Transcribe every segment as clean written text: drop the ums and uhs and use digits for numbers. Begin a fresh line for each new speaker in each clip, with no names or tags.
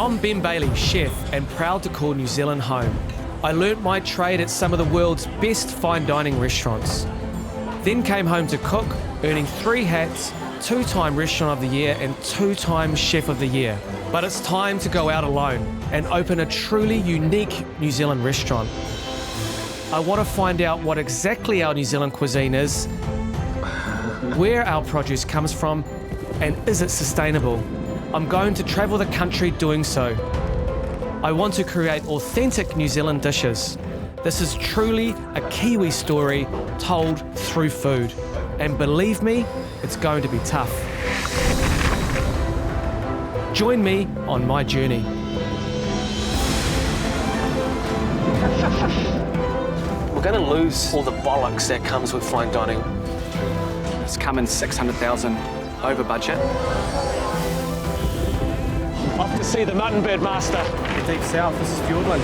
I'm Ben Bailey, chef and proud to call New Zealand home. I learnt my trade at some of the world's best fine dining restaurants. Then came home to cook, earning 3 hats, 2-time Restaurant of the Year and 2-time Chef of the Year. But it's time to go out alone and open a truly unique New Zealand restaurant. I want to find out what exactly our New Zealand cuisine is, where our produce comes from, and is it sustainable? I'm going to travel the country doing so. I want to create authentic New Zealand dishes. This is truly a Kiwi story told through food. And believe me, it's going to be tough. Join me on my journey. We're going to lose all the bollocks that comes with fine dining.
It's coming 600,000 over budget.
Off to see the Muttonbird master.
Deep south, this is Fiordland.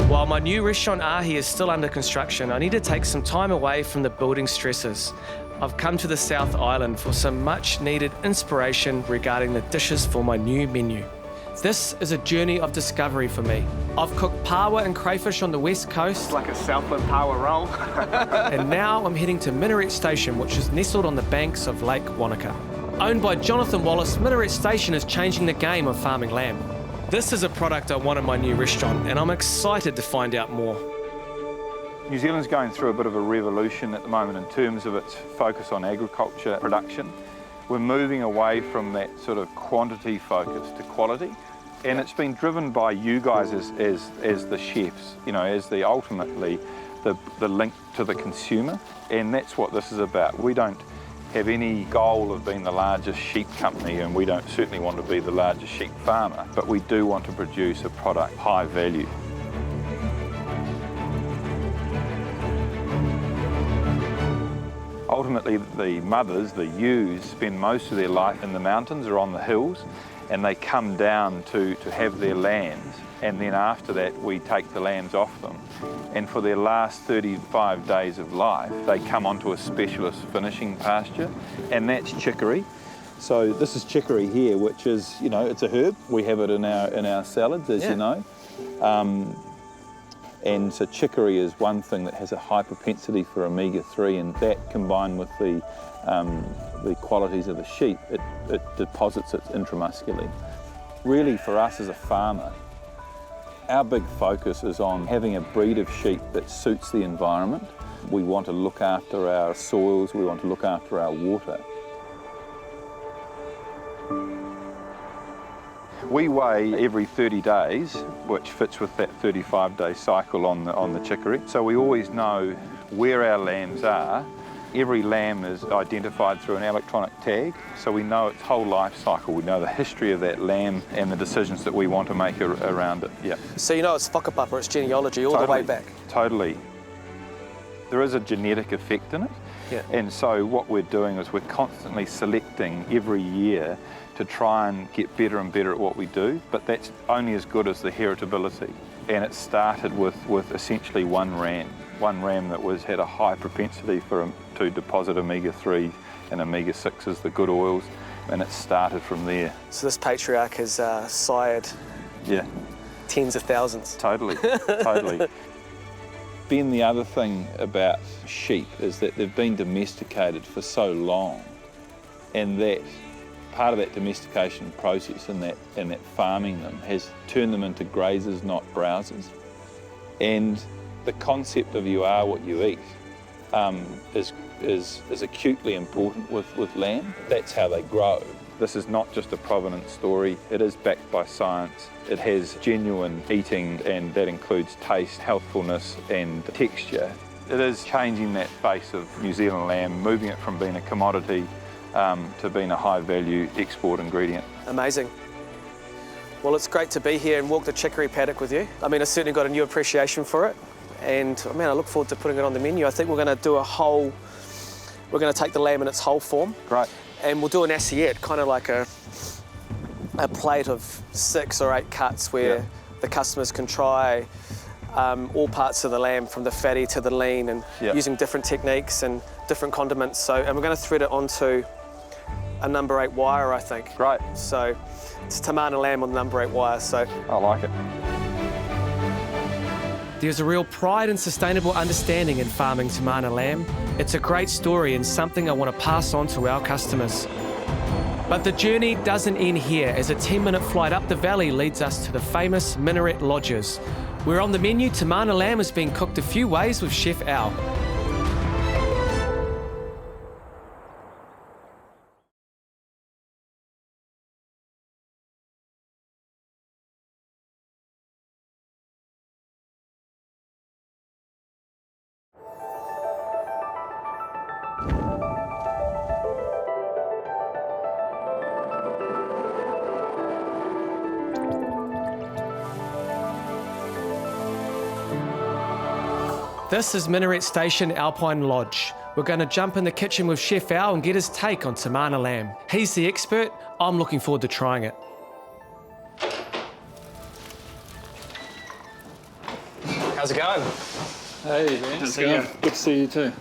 While my new restaurant Ahi is still under construction, I need to take some time away from the building stresses. I've come to the South Island for some much needed inspiration regarding the dishes for my new menu. This is a journey of discovery for me. I've cooked pawa and crayfish on the west coast.
It's like a Southland pawa roll.
And now I'm heading to Minaret Station, which is nestled on the banks of Lake Wanaka. Owned by Jonathan Wallace, Minaret Station is changing the game of farming lamb. This is a product I want in my new restaurant, and I'm excited to find out more.
New Zealand's going through a bit of a revolution at the moment in terms of its focus on agriculture production. We're moving away from that sort of quantity focus to quality. And it's been driven by you guys as the chefs, you know, as the ultimately the link to the consumer. And that's what this is about. We don't have any goal of being the largest sheep company, and we don't certainly want to be the largest sheep farmer, but we do want to produce a product high value. Ultimately, the mothers, the ewes, spend most of their life in the mountains or on the hills, and they come down to have their lambs, and then after that we take the lambs off them. And for their last 35 days of life, they come onto a specialist finishing pasture, and that's chicory. So this is chicory here, which is, you know, it's a herb. We have it in our salads, as you know. And so chicory is one thing that has a high propensity for omega-3, and that combined with the qualities of the sheep, it deposits it intramuscularly. Really, for us as a farmer, our big focus is on having a breed of sheep that suits the environment. We want to look after our soils, we want to look after our water. We weigh every 30 days, which fits with that 35-day cycle on the chicory. So we always know where our lambs are. Every lamb is identified through an electronic tag, so we know its whole life cycle. We know the history of that lamb and the decisions that we want to make around it. Yeah.
So you know it's whakapapa, it's genealogy all the way back.
Totally. There is a genetic effect in it. Yeah. And so what we're doing is we're constantly selecting every year to try and get better and better at what we do, but that's only as good as the heritability. And it started with essentially one ram that had a high propensity to deposit omega-3 and omega-6s, the good oils, and it started from there.
So this patriarch has sired tens of thousands.
Totally, totally. Ben, the other thing about sheep is that they've been domesticated for so long, and that part of that domestication process and that farming them has turned them into grazers, not browsers. And the concept of you are what you eat is acutely important with lamb. That's how they grow. This is not just a provenance story, it is backed by science. It has genuine eating, and that includes taste, healthfulness and texture. It is changing that face of New Zealand lamb, moving it from being a commodity to being a high-value export ingredient.
Amazing. Well, it's great to be here and walk the chicory paddock with you. I mean, I've certainly got a new appreciation for it, and man, I look forward to putting it on the menu. I think we're going to do we're going to take the lamb in its whole form.
Great.
And we'll do an assiette, kind of like a plate of 6 or 8 cuts where the customers can try all parts of the lamb, from the fatty to the lean, and using different techniques and different condiments. So, and we're going to thread it onto a number 8 wire, I think.
Great.
So it's tamana lamb on the number 8 wire. So
I like it.
there's a real pride and sustainable understanding in farming tamana lamb. It's a great story and something I want to pass on to our customers. But the journey doesn't end here, as a 10-minute flight up the valley leads us to the famous Minaret lodges, where on the menu tamana lamb is being cooked a few ways with Chef Al. This is Minaret Station Alpine Lodge. We're going to jump in the kitchen with Chef Al and get his take on tamana lamb. He's the expert. I'm looking forward to trying it. How's it going?
Hey, how's it going? Good to see you too.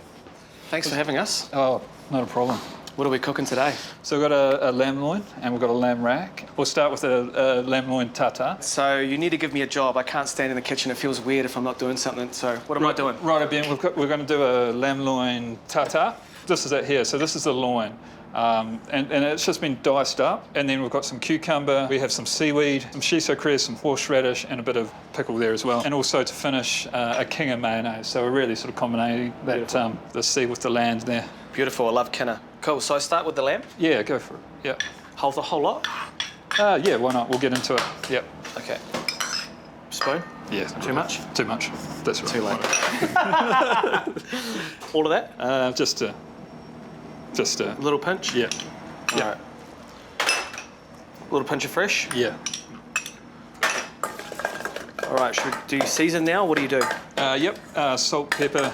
Thanks for having us.
Oh, not a problem.
What are we cooking today?
So we've got a lamb loin and we've got a lamb rack. We'll start with a lamb loin tata.
So you need to give me a job. I can't stand in the kitchen. It feels weird if I'm not doing something. So what am I doing?
Right, Ben, we're going to do a lamb loin tata. This is it here. So this is the loin. And it's just been diced up. And then we've got some cucumber, we have some seaweed, some shiso cress, some horseradish, and a bit of pickle there as well. And also to finish, a king of mayonnaise. So we're really sort of combining that the sea with the land there.
Beautiful. I love kinna. Cool. So I start with the lamb?
Yeah, go for it. Yeah.
The whole lot?
Yeah, why not? We'll get into it. Yep.
Okay. Spoon?
Yeah.
Too much?
Too much. That's right.
Too late. All of that?
Just a
Little pinch?
Yeah.
All right. Little pinch of fresh?
Yeah.
All right, should we do season now? What do you do?
Yep. Salt, pepper,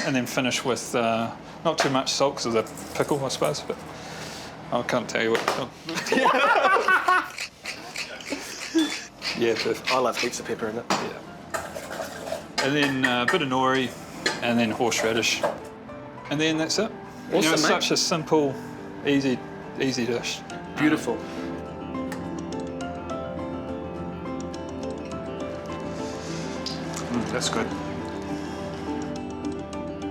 and then finish with not too much salt because of the pickle, I suppose. But I can't tell you what. Oh. Yeah, perfect.
I love heaps of pepper in it.
Yeah. And then a bit of nori, and then horseradish, and then that's it.
Awesome,
it's
mate.
such a simple, easy dish.
Beautiful.
That's good.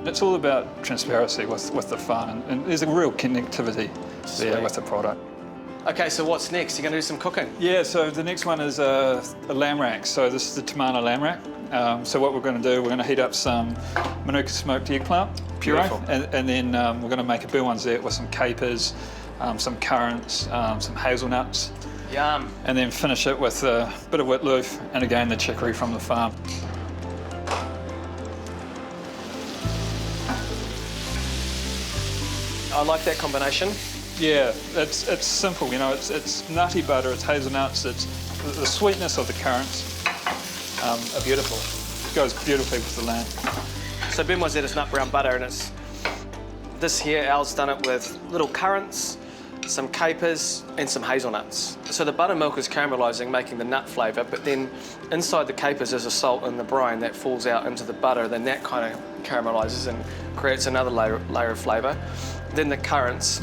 It's all about transparency with the farm, and there's a real connectivity there with the product.
Okay, so what's next? You're going to do some cooking?
Yeah, so the next one is a lamb rack. So this is the tamana lamb rack. So what we're going to do, we're going to heat up some Manuka smoked eggplant puree,
Beautiful.
and then we're going to make a bilwanzette with some capers, some currants, some hazelnuts,
Yum.
and then finish it with a bit of wheat loaf and again the chicory from the farm.
I like that combination.
Yeah, it's simple, you know, it's nutty butter, it's hazelnuts, it's the sweetness of the currants are beautiful. It goes beautifully with the lamb.
So Benoit's is nut brown butter, and it's this here. Al's done it with little currants, some capers, and some hazelnuts. So the buttermilk is caramelising, making the nut flavour, but then inside the capers is a salt in the brine that falls out into the butter. Then that kind of caramelises and creates another layer of flavour. Then the currants,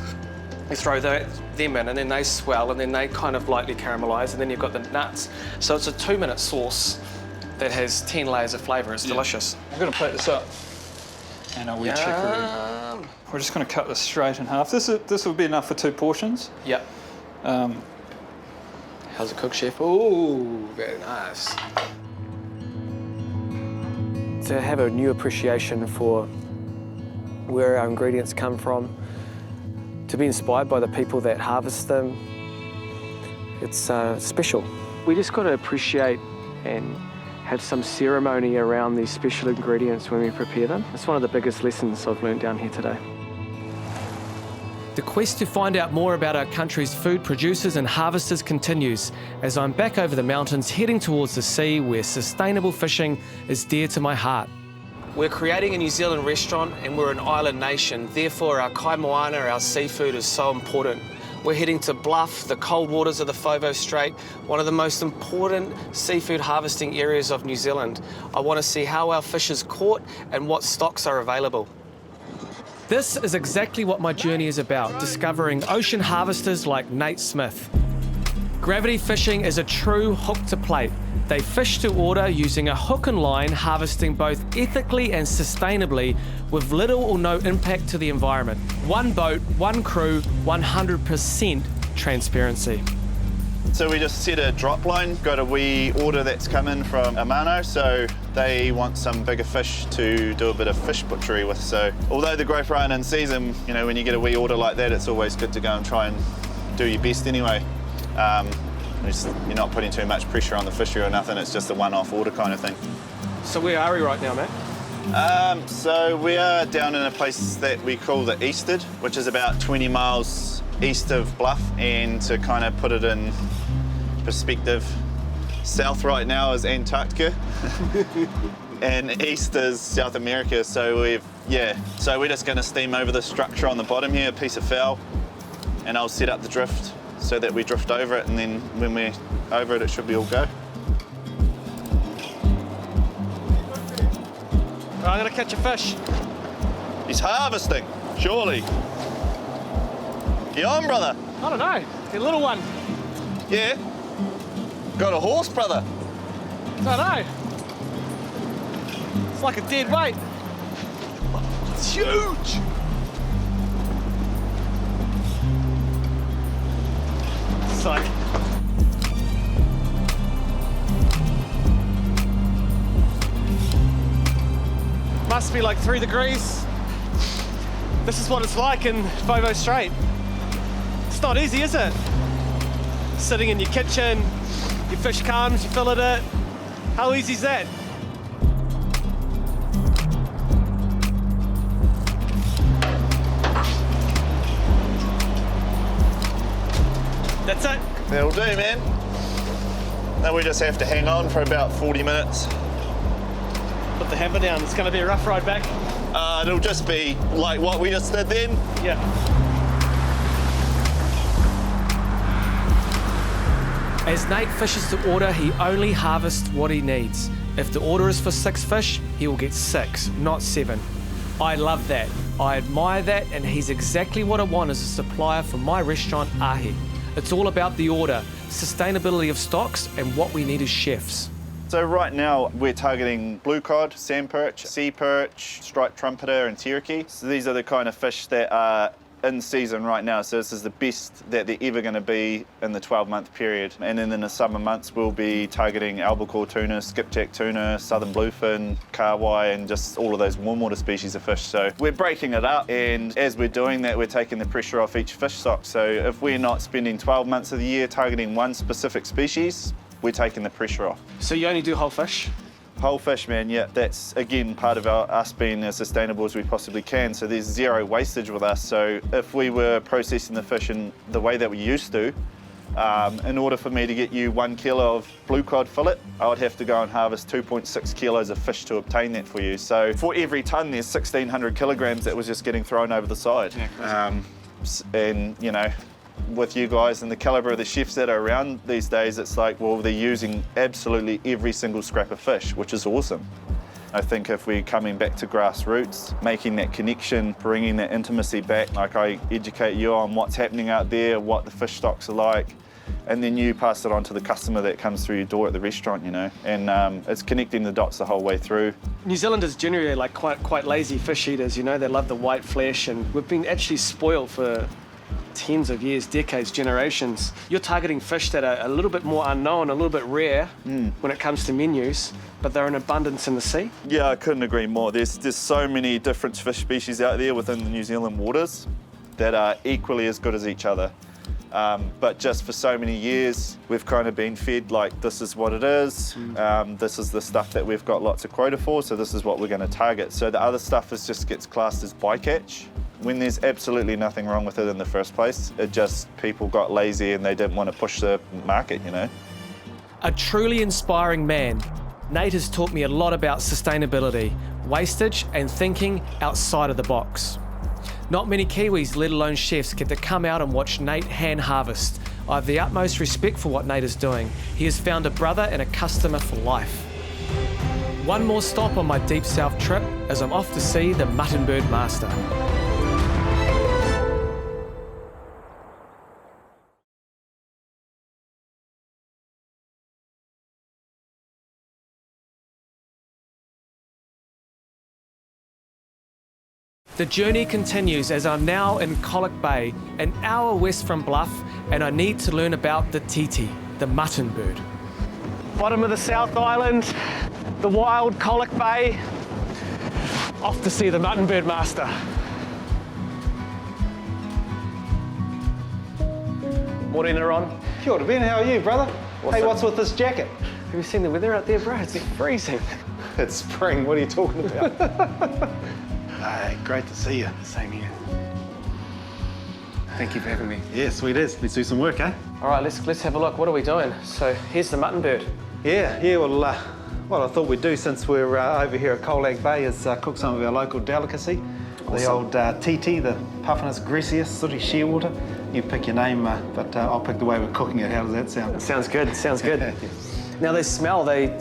you throw them in, and then they swell, and then they kind of lightly caramelise, and then you've got the nuts. So it's a 2-minute sauce that has 10 layers of flavour. It's delicious.
I'm going to plate this up, and a wee chicory. We're just going to cut this straight in half. This will be enough for 2 portions.
Yep. How's it cooked, Chef? Ooh, very nice. To have a new appreciation for where our ingredients come from, to be inspired by the people that harvest them, it's special. We just got to appreciate and have some ceremony around these special ingredients when we prepare them. It's one of the biggest lessons I've learned down here today. The quest to find out more about our country's food producers and harvesters continues as I'm back over the mountains heading towards the sea where sustainable fishing is dear to my heart. We're creating a New Zealand restaurant and we're an island nation. Therefore, our kai moana, our seafood is so important. We're heading to Bluff, the cold waters of the Foveaux Strait, one of the most important seafood harvesting areas of New Zealand. I want to see how our fish is caught and what stocks are available. This is exactly what my journey is about, discovering ocean harvesters like Nate Smith. Gravity fishing is a true hook to plate. They fish to order using a hook and line, harvesting both ethically and sustainably with little or no impact to the environment. One boat, one crew, 100% transparency.
So we just set a drop line, got a wee order that's come in from Amano, so they want some bigger fish to do a bit of fish butchery with. So although the growth aren't in season, you know, when you get a wee order like that, it's always good to go and try and do your best anyway. You're not putting too much pressure on the fishery or nothing, it's just a one-off order kind of thing.
So where are we right now, Matt?
So we are down in a place that we call the Eastard, which is about 20 miles east of Bluff, and to kind of put it in perspective, south right now is Antarctica and east is South America. So we're just going to steam over the structure on the bottom here, a piece of foul, and I'll set up the drift so that we drift over it, and then when we're over it, it should be all go.
I'm gonna catch a fish.
He's harvesting, surely. You on, brother?
I don't know, a little one.
Yeah. Got a horse, brother?
I don't know. It's like a dead weight.
It's huge.
It's like... Must be like 3 degrees. This is what it's like in Foveaux Strait. It's not easy, is it? Sitting in your kitchen, your fish comes, you fillet it. How easy is that? That's it.
That'll do, man. Now we just have to hang on for about 40 minutes.
Put the hammer down. It's going to be a rough ride back.
It'll just be like what we just did then.
Yeah. As Nate fishes to order, he only harvests what he needs. If the order is for 6 fish, he will get 6, not 7. I love that. I admire that, and he's exactly what I want as a supplier for my restaurant, Ahi. It's all about the order, sustainability of stocks, and what we need as chefs.
So right now we're targeting blue cod, sand perch, sea perch, striped trumpeter and teriyaki. So these are the kind of fish that are in season right now. So this is the best that they're ever going to be in the 12-month period. And then in the summer months we'll be targeting albacore tuna, skipjack tuna, southern bluefin, kahawai, and just all of those warm water species of fish. So we're breaking it up, and as we're doing that we're taking the pressure off each fish stock. So if we're not spending 12 months of the year targeting one specific species, we're taking the pressure off.
So you only do whole fish?
Whole fish, man, yeah. That's, again, part of us being as sustainable as we possibly can. So there's zero wastage with us. So if we were processing the fish in the way that we used to, in order for me to get you 1 kilo of blue cod fillet, I would have to go and harvest 2.6 kilos of fish to obtain that for you. So for every tonne, there's 1,600 kilograms that was just getting thrown over the side.
Yeah,
and, you know, with you guys and the calibre of the chefs that are around these days, it's like, well, they're using absolutely every single scrap of fish, which is awesome. I think if we're coming back to grassroots, making that connection, bringing that intimacy back, like I educate you on what's happening out there, what the fish stocks are like, and then you pass it on to the customer that comes through your door at the restaurant, you know, and it's connecting the dots the whole way through.
New Zealanders generally like quite lazy fish eaters, you know, they love the white flesh, and we've been actually spoiled for tens of years, decades, generations. You're targeting fish that are a little bit more unknown, a little bit rare when it comes to menus, but they're in abundance in the sea.
Yeah, I couldn't agree more. There's so many different fish species out there within the New Zealand waters that are equally as good as each other. But just for so many years, we've kind of been fed like, this is what it is, this is the stuff that we've got lots of quota for, so this is what we're going to target. So the other stuff just gets classed as bycatch, when there's absolutely nothing wrong with it in the first place. It just, people got lazy and they didn't want to push the market, you know.
A truly inspiring man. Nate has taught me a lot about sustainability, wastage, and thinking outside of the box. Not many Kiwis, let alone chefs, get to come out and watch Nate hand harvest. I have the utmost respect for what Nate is doing. He has found a brother and a customer for life. One more stop on my deep south trip as I'm off to see the Muttonbird master. The journey continues as I'm now in Colac Bay, an hour west from Bluff, and I need to learn about the Titi, the mutton bird. Bottom of the South Island, the wild Colac Bay. Off to see the Muttonbird master. Morning, Aaron.
Kia ora, Ben, how are you, brother? Hey, what's with this jacket?
Have you seen the weather out there, bro? It's freezing.
It's spring, what are you talking about? Hey, great to see you.
Same here. Thank you for having me.
Yeah, sweet as. Let's do some work, eh?
All right, let's have a look. What are we doing? So here's the Muttonbird.
Yeah, well, what I thought we'd do since we're over here at Colac Bay is cook some of our local delicacy. The old Tītī, the Puffinus griseus, sooty shearwater. You pick your name, but I'll pick the way we're cooking it. How does that sound?
Sounds good, sounds good. Now they smell, they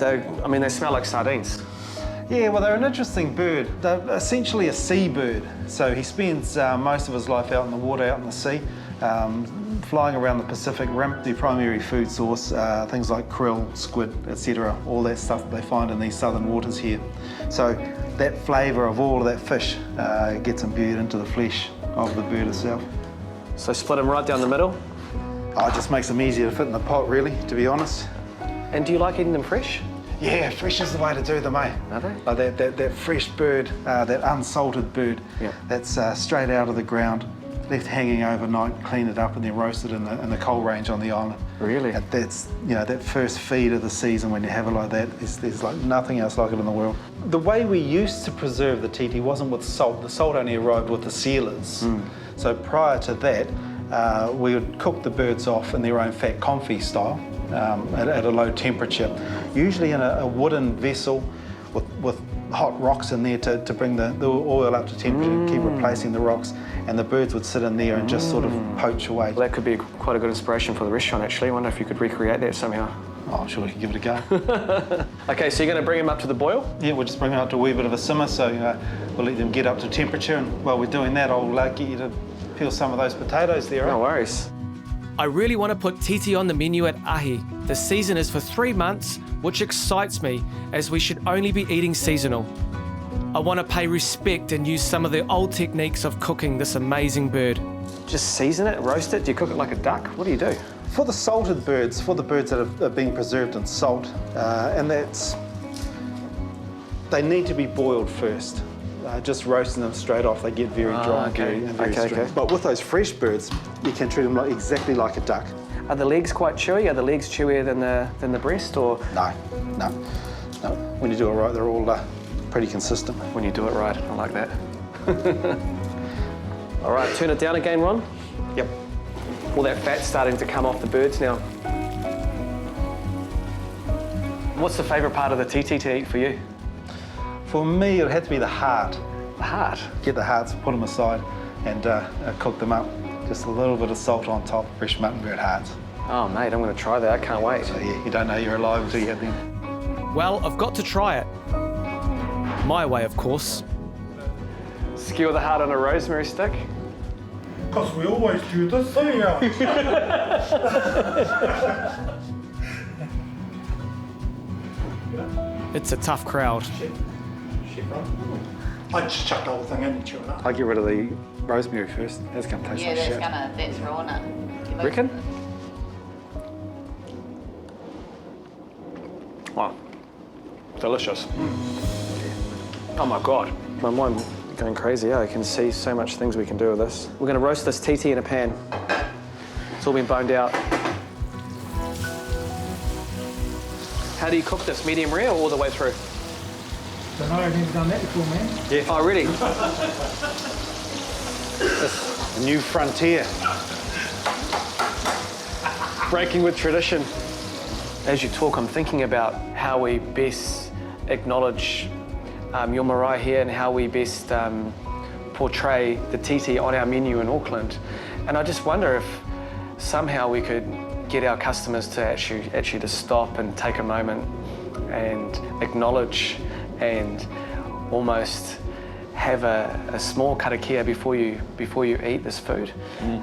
smell like sardines.
Yeah, well, they're an interesting bird. They're essentially a seabird. So he spends most of his life out in the water, out in the sea, flying around the Pacific Rim. Their primary food source, things like krill, squid, etc., all that stuff that they find in these southern waters here. So that flavour of all of that fish gets imbued into the flesh of the bird itself.
So split them right down the middle?
Oh, it just makes them easier to fit in the pot, really, to be honest.
And do you like eating them fresh?
Yeah, fresh is the way to do them, eh?
Are they?
Like that fresh bird, that unsalted bird,
yeah.
That's straight out of the ground, left hanging overnight, clean it up and then roasted in the coal range on the island.
Really?
And that's, that first feed of the season when you have it like that, there's like nothing else like it in the world. The way we used to preserve the Tītī wasn't with salt. The salt only arrived with the sealers. So prior to that, we would cook the birds off in their own fat confit style. At a low temperature, usually in a wooden vessel with hot rocks in there to bring the oil up to temperature, keep replacing the rocks, and the birds would sit in there and just sort of poach away.
Well, that could be quite a good inspiration for the restaurant, actually. I wonder if you could recreate that somehow.
Oh, I'm sure we can give it a go.
Okay, so you're going to bring them up to the boil?
Yeah, we'll just bring them up to a wee bit of a simmer, so we'll let them get up to temperature, and while we're doing that, I'll get you to peel some of those potatoes there.
No worries. I really want to put Tītī on the menu at Ahi. The season is for 3 months, which excites me, as we should only be eating seasonal. I want to pay respect and use some of the old techniques of cooking this amazing bird. Just season it, roast it? Do you cook it like a duck? What do you do?
For the salted birds, for the birds that have been preserved in salt, and they need to be boiled first. Just roasting them straight off, they get very dry and very stringy. But with those fresh birds, you can treat them exactly like a duck.
Are the legs quite chewy? Are the legs chewier than the breast, or?
No. When you do it right, they're all pretty consistent.
When you do it right, I like that. All right, turn it down again, Ron.
Yep.
All that fat's starting to come off the birds now. What's the favourite part of the Tītī to eat for you?
For me, it'd have to be the heart.
The heart?
Get the hearts, put them aside, and cook them up. Just a little bit of salt on top, fresh muttonbird hearts.
Oh, mate, I'm going to try that. I can't wait.
So, yeah, you don't know you're alive until you have them.
Well, I've got to try it. My way, of course. Skewer the heart on a rosemary stick.
Because we always do this here.
It's a tough crowd.
I just chuck the whole thing in and chew it up.
I'll get rid of the rosemary first. That's going to taste like shit.
That's ruin it.
Reckon? Wow. Delicious. Oh my God. My mind going crazy. I can see so much things we can do with this. We're going to roast this Tītī in a pan. It's all been boned out. How do you cook this? Medium rare or all the way through?
Don't know, I've never done that before, man.
Yeah.
Oh, really?
This a new frontier.
Breaking with tradition. As you talk, I'm thinking about how we best acknowledge your marae here and how we best portray the Tītī on our menu in Auckland. And I just wonder if somehow we could get our customers to actually to stop and take a moment and acknowledge and almost have a small karakia before you eat this food.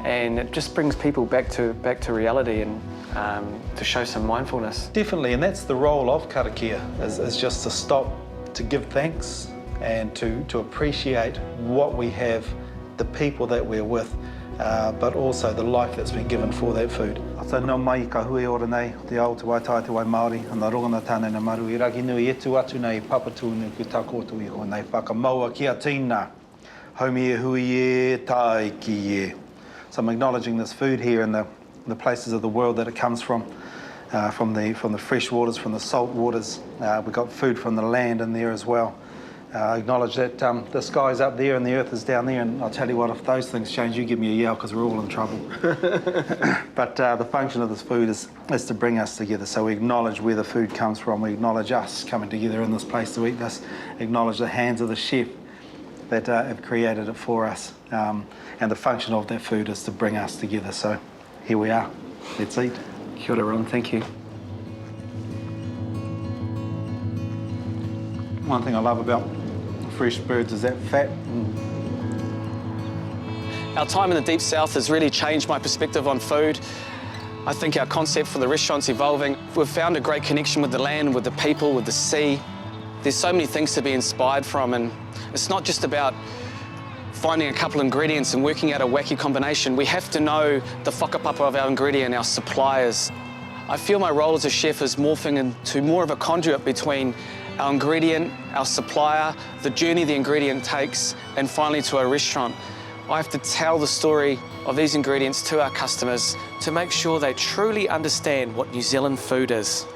And it just brings people back to reality and to show some mindfulness.
Definitely, and that's the role of karakia, is just to stop, to give thanks and to appreciate what we have, the people that we're with, but also the life that's been given for that food. So nō mai ka hui ora nei, te ao te waitai te wai Māori, ana rongana tāne na maru I raki nui etu atu nei papatū nei ku takoto I ho nei whakamaua kia tīna, haumi e hui e tai ki e. So I'm acknowledging this food here in the places of the world that it comes from the fresh waters, from the salt waters. We've got food from the land in there as well. Acknowledge that the sky's up there and the earth is down there, and I'll tell you what, if those things change, you give me a yell because we're all in trouble. But the function of this food is to bring us together. So we acknowledge where the food comes from, we acknowledge us coming together in this place to eat this, acknowledge the hands of the chef that have created it for us. And the function of that food is to bring us together. So here we are, let's eat.
Kia ora, Ron, thank you.
One thing I love about fresh birds is that fat.
Our time in the Deep South has really changed my perspective on food. I think our concept for the restaurant's evolving. We've found a great connection with the land, with the people, with the sea. There's so many things to be inspired from, and it's not just about finding a couple of ingredients and working out a wacky combination. We have to know the whakapapa of our ingredient, our suppliers. I feel my role as a chef is morphing into more of a conduit between our ingredient, our supplier, the journey the ingredient takes, and finally to our restaurant. I have to tell the story of these ingredients to our customers
to make sure they truly understand what New Zealand food is.